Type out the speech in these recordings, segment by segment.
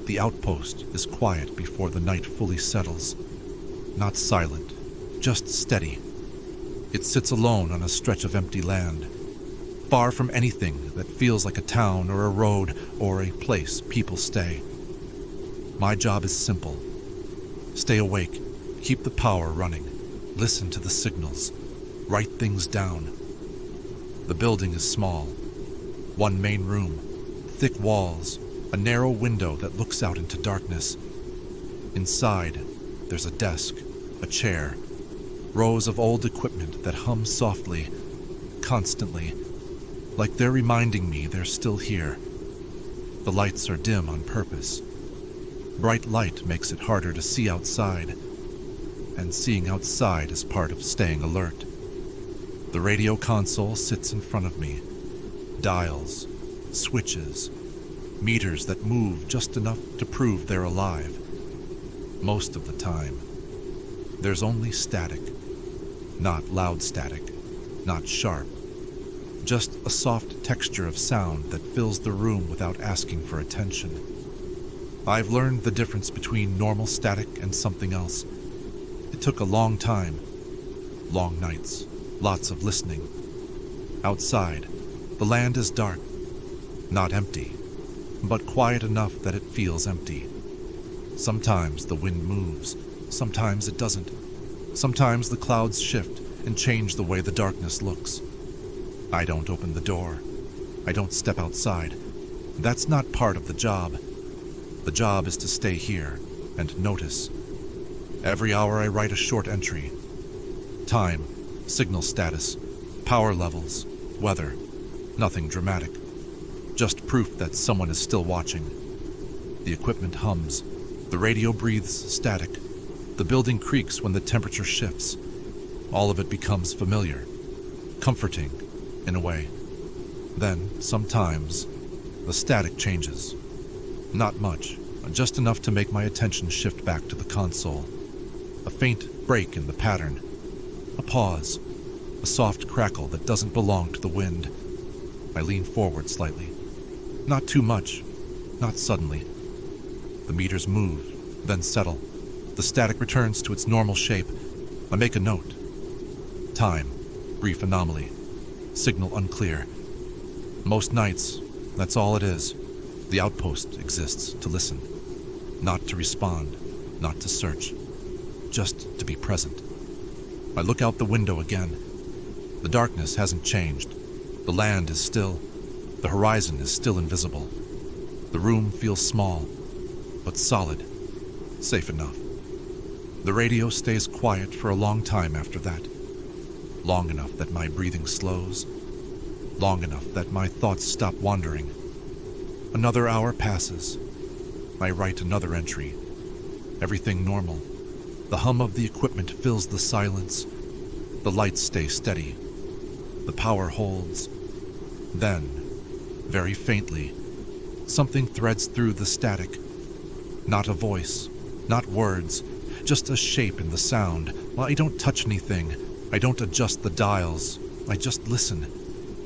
The outpost is quiet before the night fully settles. Not silent, just steady. It sits alone on a stretch of empty land, far from anything that feels like a town or a road or a place people stay. My job is simple. Stay awake, keep the power running, listen to the signals, write things down. The building is small. One main room, thick walls, a narrow window that looks out into darkness. Inside, there's a desk, a chair, rows of old equipment that hum softly, constantly, like they're reminding me they're still here. The lights are dim on purpose. Bright light makes it harder to see outside, and seeing outside is part of staying alert. The radio console sits in front of me. Dials, switches, meters that move just enough to prove they're alive. Most of the time, there's only static. Not loud static, not sharp. Just a soft texture of sound that fills the room without asking for attention. I've learned the difference between normal static and something else. It took a long time. Long nights, lots of listening. Outside, the land is dark. Not empty, but quiet enough that it feels empty. Sometimes the wind moves, sometimes it doesn't. Sometimes the clouds shift and change the way the darkness looks. I don't open the door. I don't step outside. That's not part of the job. The job is to stay here and notice. Every hour I write a short entry. Time, signal status, power levels, weather. Nothing dramatic. Just proof that someone is still watching. The equipment hums. The radio breathes static. The building creaks when the temperature shifts. All of it becomes familiar, comforting, in a way. Then, sometimes, the static changes. Not much, just enough to make my attention shift back to the console. A faint break in the pattern. A pause. A soft crackle that doesn't belong to the wind. I lean forward slightly. Not too much, not suddenly. The meters move, then settle. The static returns to its normal shape. I make a note. Time, brief anomaly. Signal unclear. Most nights, that's all it is. The outpost exists to listen. Not to respond, not to search. Just to be present. I look out the window again. The darkness hasn't changed. The land is still. The horizon is still invisible. The room feels small, but solid. Safe enough. The radio stays quiet for a long time after that. Long enough that my breathing slows. Long enough that my thoughts stop wandering. Another hour passes. I write another entry. Everything normal. The hum of the equipment fills the silence. The lights stay steady. The power holds. Then, very faintly, something threads through the static. Not a voice, not words, just a shape in the sound. I don't touch anything. I don't adjust the dials. I just listen.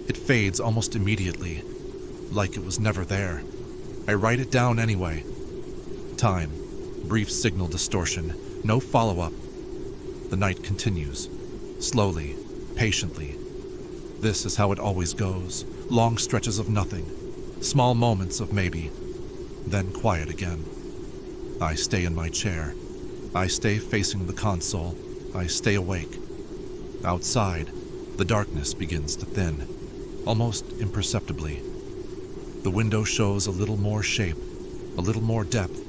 It fades almost immediately, like it was never there. I write it down anyway. Time, brief signal distortion, no follow-up. The night continues, slowly, patiently. This is how it always goes. Long stretches of nothing, small moments of maybe, then quiet again. I stay in my chair. I stay facing the console. I stay awake. Outside, the darkness begins to thin, almost imperceptibly. The window shows a little more shape, a little more depth.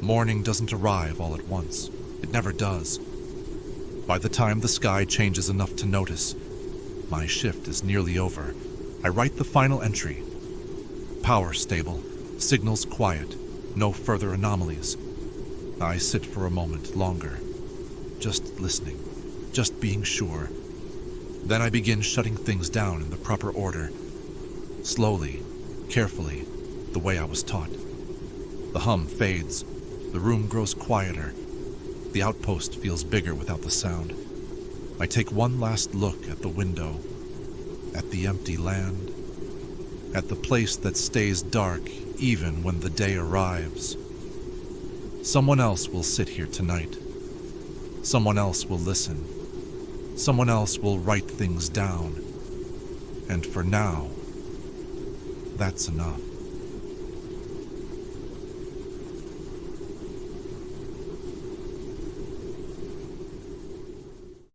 Morning doesn't arrive all at once. It never does. By the time the sky changes enough to notice, my shift is nearly over. I write the final entry. Power stable, signals quiet, no further anomalies. I sit for a moment longer, just listening, just being sure. Then I begin shutting things down in the proper order. Slowly, carefully, the way I was taught. The hum fades. The room grows quieter. The outpost feels bigger without the sound. I take one last look at the window, at the empty land, at the place that stays dark even when the day arrives. Someone else will sit here tonight. Someone else will listen. Someone else will write things down. And for now, that's enough.